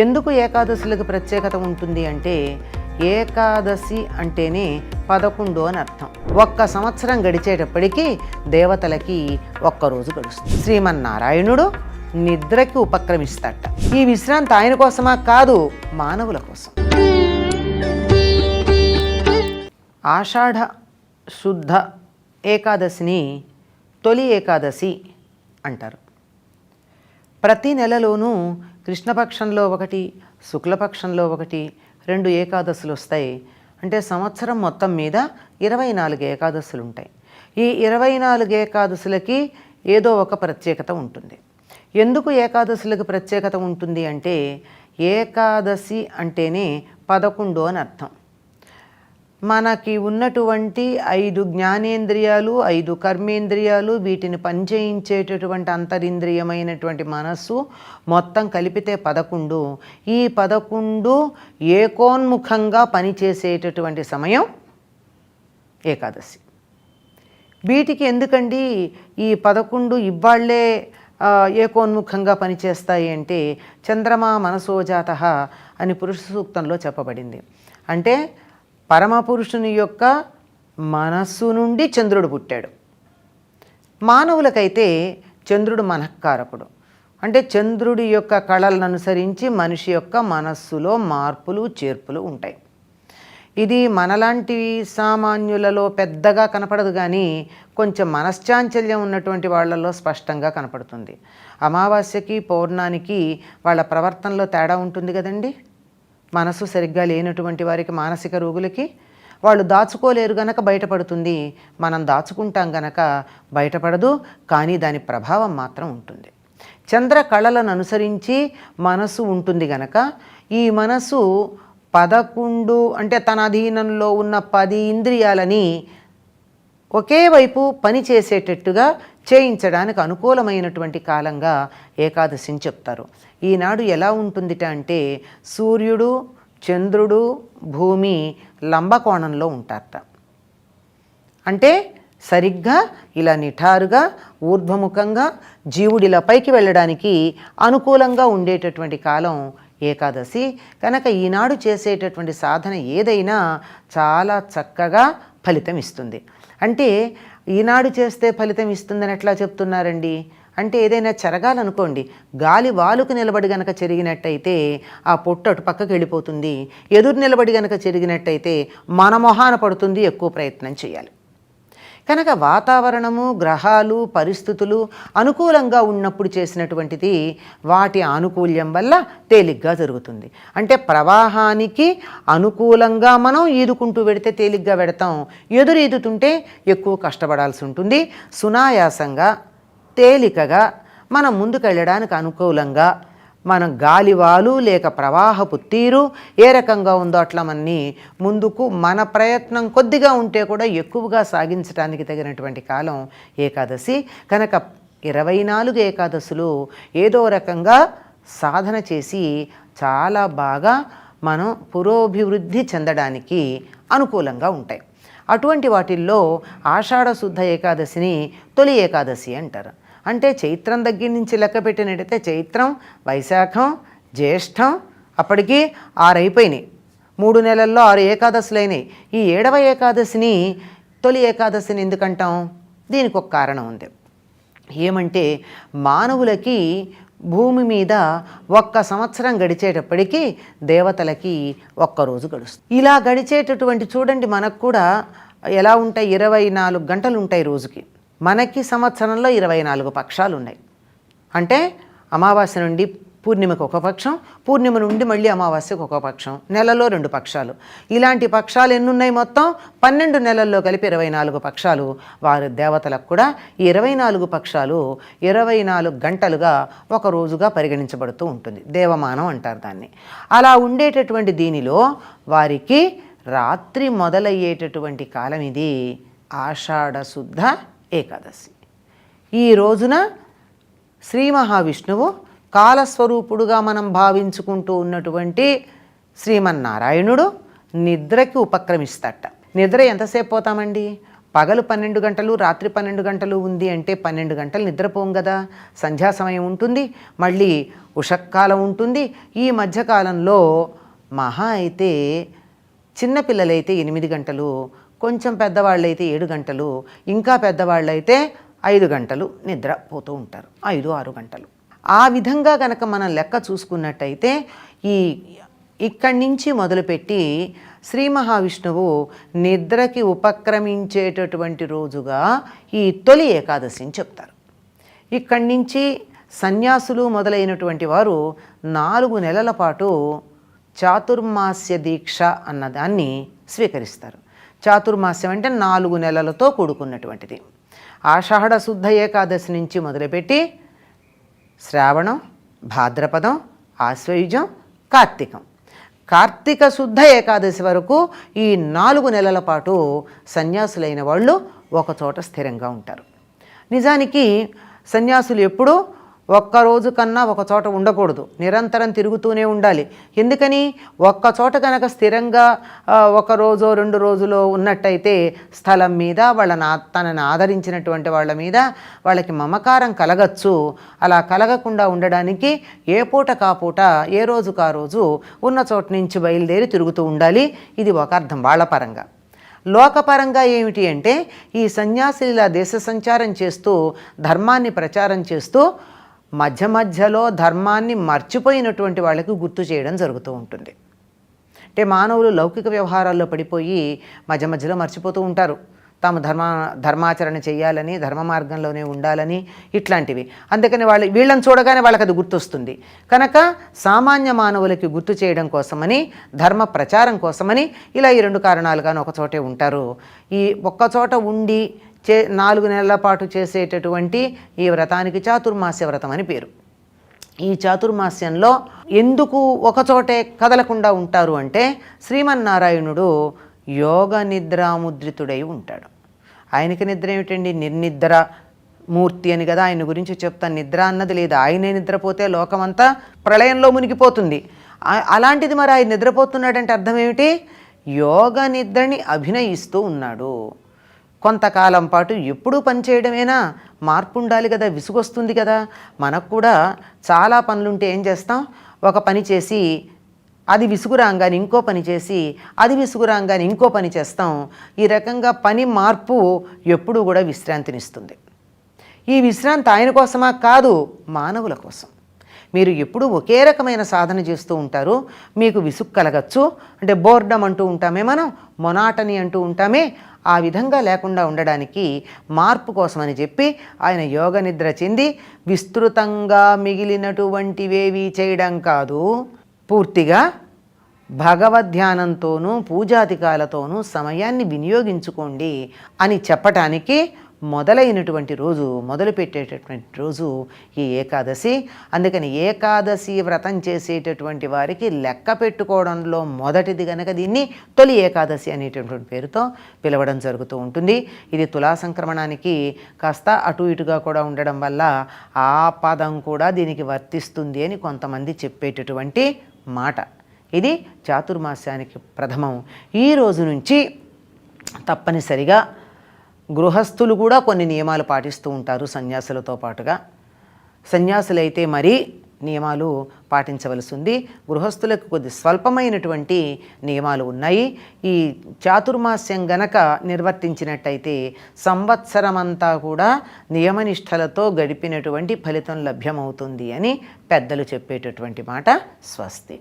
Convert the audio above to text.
ఎందుకు ఏకాదశులకు ప్రత్యేకత ఉంటుంది అంటే, ఏకాదశి అంటేనే 11 అని అర్థం. ఒక్క సంవత్సరం గడిచేటప్పటికీ దేవతలకి ఒక్కరోజు గడుస్తుంది. శ్రీమన్నారాయణుడు నిద్రకి ఉపక్రమిస్తాట. ఈ విశ్రాంతి ఆయన కోసమా? కాదు, మానవుల కోసం. ఆషాఢ శుద్ధ ఏకాదశిని తొలి ఏకాదశి అంటారు. ప్రతి నెలలోనూ కృష్ణపక్షంలో ఒకటి, శుక్లపక్షంలో ఒకటి, 2 ఏకాదశులు వస్తాయి. అంటే సంవత్సరం మొత్తం మీద 24 ఏకాదశులు ఉంటాయి. ఈ 24 ఏకాదశులకి ఏదో ఒక ప్రత్యేకత ఉంటుంది. ఎందుకు ఏకాదశులకు ప్రత్యేకత ఉంటుంది అంటే, ఏకాదశి అంటేనే 11 అని అర్థం. మనకి ఉన్నటువంటి 5 జ్ఞానేంద్రియాలు, 5 కర్మేంద్రియాలు, వీటిని పనిచేయించేటటువంటి అంతరింద్రియమైనటువంటి మనస్సు మొత్తం కలిపితే 11. ఈ 11 ఏకోన్ముఖంగా పనిచేసేటటువంటి సమయం ఏకాదశి. వీటికి ఎందుకండి ఈ 11 ఇవాళ్లే ఏకోన్ముఖంగా పనిచేస్తాయి అంటే, చంద్రమా మనసోజాతః అని పురుష సూక్తంలో చెప్పబడింది. అంటే పరమపురుషుని యొక్క మనస్సు నుండి చంద్రుడు పుట్టాడు. మానవులకైతే చంద్రుడు మనఃకారకుడు. అంటే చంద్రుడి యొక్క కళలను అనుసరించి మనిషి యొక్క మనస్సులో మార్పులు చేర్పులు ఉంటాయి. ఇది మనలాంటి సామాన్యులలో పెద్దగా కనపడదు, కానీ కొంచెం మనశ్చాంచల్యం ఉన్నటువంటి వాళ్ళలో స్పష్టంగా కనపడుతుంది. అమావాస్యకి పౌర్ణానికి వాళ్ళ ప్రవర్తనలో తేడా ఉంటుంది కదండి. మనసు సరిగ్గా లేనటువంటి వారికి, మానసిక రోగులకి వాళ్ళు దాచుకోలేరు గనక బయటపడుతుంది. మనం దాచుకుంటాం గనక బయటపడదు, కానీ దాని ప్రభావం మాత్రం ఉంటుంది. చంద్ర కళలను అనుసరించి మనసు ఉంటుంది గనక ఈ మనసు 11 అంటే తన అధీనంలో ఉన్న 10 ఇంద్రియాలని ఒకే వైపు పని చేసేటట్టుగా చేయించడానికి అనుకూలమైనటువంటి కాలంగా ఏకాదశిని చెప్తారు. ఈనాడు ఎలా ఉంటుందిట అంటే, సూర్యుడు, చంద్రుడు, భూమి లంబకోణంలో ఉంటారట. అంటే సరిగ్గా ఇలా నిఠారుగా ఊర్ధ్వముఖంగా జీవుడిలా పైకి వెళ్ళడానికి అనుకూలంగా ఉండేటటువంటి కాలం ఏకాదశి. కనుక ఈనాడు చేసేటటువంటి సాధన ఏదైనా చాలా చక్కగా ఫలితం ఇస్తుంది. అంటే ఈనాడు చేస్తే ఫలితం ఇస్తుందని ఎట్లా చెప్తున్నారండి అంటే, ఏదైనా చెరగాలనుకోండి, గాలి వాలుకు నిలబడి గనక చెరిగినట్టయితే ఆ పొట్టు అటు పక్కకి వెళ్ళిపోతుంది. ఎదురు నిలబడి గనక చెరిగినట్టయితే మన మొహాన పడుతుంది. ఎక్కువ ప్రయత్నం చేయాలి. కనుక వాతావరణము, గ్రహాలు, పరిస్థితులు అనుకూలంగా ఉన్నప్పుడు చేసినటువంటిది వాటి ఆనుకూల్యం వల్ల తేలిగ్గా జరుగుతుంది. అంటే ప్రవాహానికి అనుకూలంగా మనం ఈదుకుంటూ వెడితే తేలిగ్గా వెడతాం, ఎదురు ఈదుతుంటే ఎక్కువ కష్టపడాల్సి ఉంటుంది. సునాయాసంగా తేలికగా మనం ముందుకు వెళ్ళడానికి అనుకూలంగా మనం గాలివాలు లేక ప్రవాహపు తీరు ఏ రకంగా ఉందో అట్లా మనని ముందుకు మన ప్రయత్నం కొద్దిగా ఉంటే కూడా ఎక్కువగా సాగించడానికి తగినటువంటి కాలం ఏకాదశి. కనుక 24 ఏకాదశులు ఏదో రకంగా సాధన చేసి చాలా బాగా మనం పురోభివృద్ధి చెందడానికి అనుకూలంగా ఉంటాయి. అటువంటి వాటిల్లో ఆషాఢ శుద్ధ ఏకాదశిని తొలి ఏకాదశి అంటారు. అంటే చైత్రం దగ్గర నుంచి లెక్క పెట్టినట్టయితే చైత్రం, వైశాఖం, జ్యేష్టం, అప్పటికి 6 అయిపోయినాయి. 3 నెలల్లో 6 ఏకాదశులు అయినాయి. ఈ 7వ ఏకాదశిని తొలి ఏకాదశిని ఎందుకంటాం? దీనికి ఒక కారణం ఉంది. ఏమంటే, మానవులకి భూమి మీద ఒక్క సంవత్సరం గడిచేటప్పటికీ దేవతలకి ఒక్కరోజు గడుస్తుంది. ఇలా గడిచేటటువంటి చూడండి, మనకు కూడా ఎలా ఉంటాయి, 24 గంటలు ఉంటాయి రోజుకి. మనకి సంవత్సరంలో 24 పక్షాలు ఉన్నాయి. అంటే అమావాస్య నుండి పూర్ణిమకు ఒక పక్షం, పూర్ణిమ నుండి మళ్ళీ అమావాస్యకు ఒక పక్షం, నెలలో 2 పక్షాలు. ఇలాంటి పక్షాలు ఎన్నున్నాయి? మొత్తం 12 నెలల్లో కలిపి 24 పక్షాలు. వారి దేవతలకు కూడా ఈ 24 పక్షాలు 24 గంటలుగా ఒక రోజుగా పరిగణించబడుతూ ఉంటుంది. దేవమానం అంటారు దాన్ని. అలా ఉండేటటువంటి దీనిలో వారికి రాత్రి మొదలయ్యేటటువంటి కాలం ఇది ఆషాఢ శుద్ధ ఏకాదశి. ఈ రోజున శ్రీ మహావిష్ణువు కాలస్వరూపుడుగా మనం భావించుకుంటూ ఉన్నటువంటి శ్రీమన్నారాయణుడు నిద్రకి ఉపక్రమిస్తాట. నిద్ర ఎంతసేపు పోతామండి? పగలు 12 గంటలు రాత్రి 12 గంటలు ఉంది అంటే 12 గంటలు నిద్రపోం కదా. సంధ్యా సమయం ఉంటుంది, మళ్ళీ ఉషక్కాలం ఉంటుంది. ఈ మధ్యకాలంలో మహా అయితే చిన్నపిల్లలైతే 8 గంటలు, కొంచెం పెద్దవాళ్ళైతే 7 గంటలు, ఇంకా పెద్దవాళ్ళైతే 5 గంటలు నిద్రపోతూ ఉంటారు, 5-6 గంటలు. ఆ విధంగా కనుక మనం లెక్క చూసుకున్నట్టయితే ఇక్కడి నుంచి మొదలుపెట్టి శ్రీ మహావిష్ణువు నిద్రకి ఉపక్రమించేటటువంటి రోజుగా ఈ తొలి ఏకాదశిని చెప్తారు. ఇక్కడి నుంచి సన్యాసులు మొదలైనటువంటి వారు 4 నెలల పాటు చాతుర్మాస్య దీక్ష అన్నదాన్ని స్వీకరిస్తారు. చాతుర్మాస్యం అంటే 4 నెలలతో కూడుకున్నటువంటిది. ఆషాఢ శుద్ధ ఏకాదశి నుంచి మొదలుపెట్టి శ్రావణం, భాద్రపదం, ఆశ్వయుజం, కార్తీకం, కార్తీక శుద్ధ ఏకాదశి వరకు ఈ 4 నెలల పాటు సన్యాసులైన వాళ్ళు ఒకచోట స్థిరంగా ఉంటారు. నిజానికి సన్యాసులు ఎప్పుడూ ఒక్కరోజు కన్నా ఒక చోట ఉండకూడదు, నిరంతరం తిరుగుతూనే ఉండాలి. ఎందుకని? ఒక్క చోట కనుక స్థిరంగా 1 రోజో 2 రోజులో ఉన్నట్టయితే స్థలం మీద తనని ఆదరించినటువంటి వాళ్ళ మీద వాళ్ళకి మమకారం కలగచ్చు. అలా కలగకుండా ఉండడానికి ఏ పూట కాపూట ఏ రోజు కా రోజు ఉన్న చోట నుంచి బయలుదేరి తిరుగుతూ ఉండాలి. ఇది ఒక అర్థం వాళ్ళ పరంగా. లోకపరంగా ఏమిటి అంటే ఈ సన్యాసులు ఇలా దేశ సంచారం చేస్తూ ధర్మాన్ని ప్రచారం చేస్తూ మధ్య మధ్యలో ధర్మాన్ని మర్చిపోయినటువంటి వాళ్ళకి గుర్తు చేయడం జరుగుతూ ఉంటుంది. అంటే మానవులు లౌకిక వ్యవహారాల్లో పడిపోయి మధ్య మధ్యలో మర్చిపోతూ ఉంటారు. తాము ధర్మాచరణ చేయాలని, ధర్మ మార్గంలోనే ఉండాలని, ఇట్లాంటివి. అందుకని వీళ్ళని చూడగానే వాళ్ళకి అది గుర్తొస్తుంది. కనుక సామాన్య మానవులకి గుర్తు చేయడం కోసమని, ధర్మ ప్రచారం కోసమని ఇలా ఈ 2 కారణాలుగాను ఒకచోటే ఉంటారు. ఈ ఒక్కచోట ఉండి 4 నెలల పాటు చేసేటటువంటి ఈ వ్రతానికి చాతుర్మాస్య వ్రతం అని పేరు. ఈ చాతుర్మాస్యంలో ఎందుకు ఒకచోటే కదలకుండా ఉంటారు అంటే శ్రీమన్నారాయణుడు యోగ నిద్రాముద్రితుడై ఉంటాడు. ఆయనకి నిద్ర ఏమిటండి? నిర్నిద్ర మూర్తి అని కదా ఆయన గురించి చెప్తాను. నిద్ర అన్నది లేదు. ఆయనే నిద్రపోతే లోకమంతా ప్రళయంలో మునిగిపోతుంది. అలాంటిది మరి ఆయన నిద్రపోతున్నాడంటే అర్థం ఏమిటి? యోగ నిద్రని అభినయిస్తూ ఉన్నాడు. కొంతకాలం పాటు ఎప్పుడూ పనిచేయడమేనా? మార్పు ఉండాలి కదా, విసుగొస్తుంది కదా. మనకు కూడా చాలా పనులుంటే ఏం చేస్తాం? ఒక పని చేసి అది విసుగురాంగానే ఇంకో పని చేసి అది విసుగురాంగానే ఇంకో పని చేస్తాం. ఈ రకంగా పని మార్పు ఎప్పుడూ కూడా విశ్రాంతినిస్తుంది. ఈ విశ్రాంతి ఆయన కోసమా? కాదు, మానవుల కోసం. మీరు ఎప్పుడూ ఒకే రకమైన సాధన చేస్తూ ఉంటారు, మీకు విసుగు కలగచ్చు. అంటే బోర్డమ్ అంటూ ఉంటామే మనం, మొనాటని అంటూ ఉంటామే. ఆ విధంగా లేకుండా ఉండడానికి మార్పు కోసమని చెప్పి ఆయన యోగ నిద్ర చెంది విస్తృతంగా మిగిలినటువంటివేవి చేయడం కాదు, పూర్తిగా భగవద్ధ్యానంతోనూ పూజాధికాలతోనూ సమయాన్ని వినియోగించుకోండి అని చెప్పటానికి మొదలైనటువంటి రోజు, మొదలుపెట్టేటటువంటి రోజు ఈ ఏకాదశి. అందుకని ఏకాదశి వ్రతం చేసేటటువంటి వారికి లెక్క పెట్టుకోవడంలో మొదటిది కనుక దీన్ని తొలి ఏకాదశి అనేటటువంటి పేరుతో పిలవడం జరుగుతూ ఉంటుంది. ఇది తులా సంక్రమణానికి కాస్త అటు ఇటుగా కూడా ఉండడం వల్ల ఆ పదం కూడా దీనికి వర్తిస్తుంది అని కొంతమంది చెప్పేటటువంటి మాట. ఇది చాతుర్మాస్యానికి ప్రథమం. ఈ రోజు నుంచి తప్పనిసరిగా గృహస్థులు కూడా కొన్ని నియమాలు పాటిస్తూ ఉంటారు సన్యాసులతో పాటుగా. సన్యాసులైతే మరీ నియమాలు పాటించవలసి ఉంది. గృహస్థులకు కొద్ది స్వల్పమైనటువంటి నియమాలు ఉన్నాయి. ఈ చాతుర్మాస్యం గనక నిర్వర్తించినట్టయితే సంవత్సరమంతా కూడా నియమనిష్టలతో గడిపినటువంటి ఫలితం లభ్యమవుతుంది అని పెద్దలు చెప్పేటటువంటి మాట. స్వస్తి.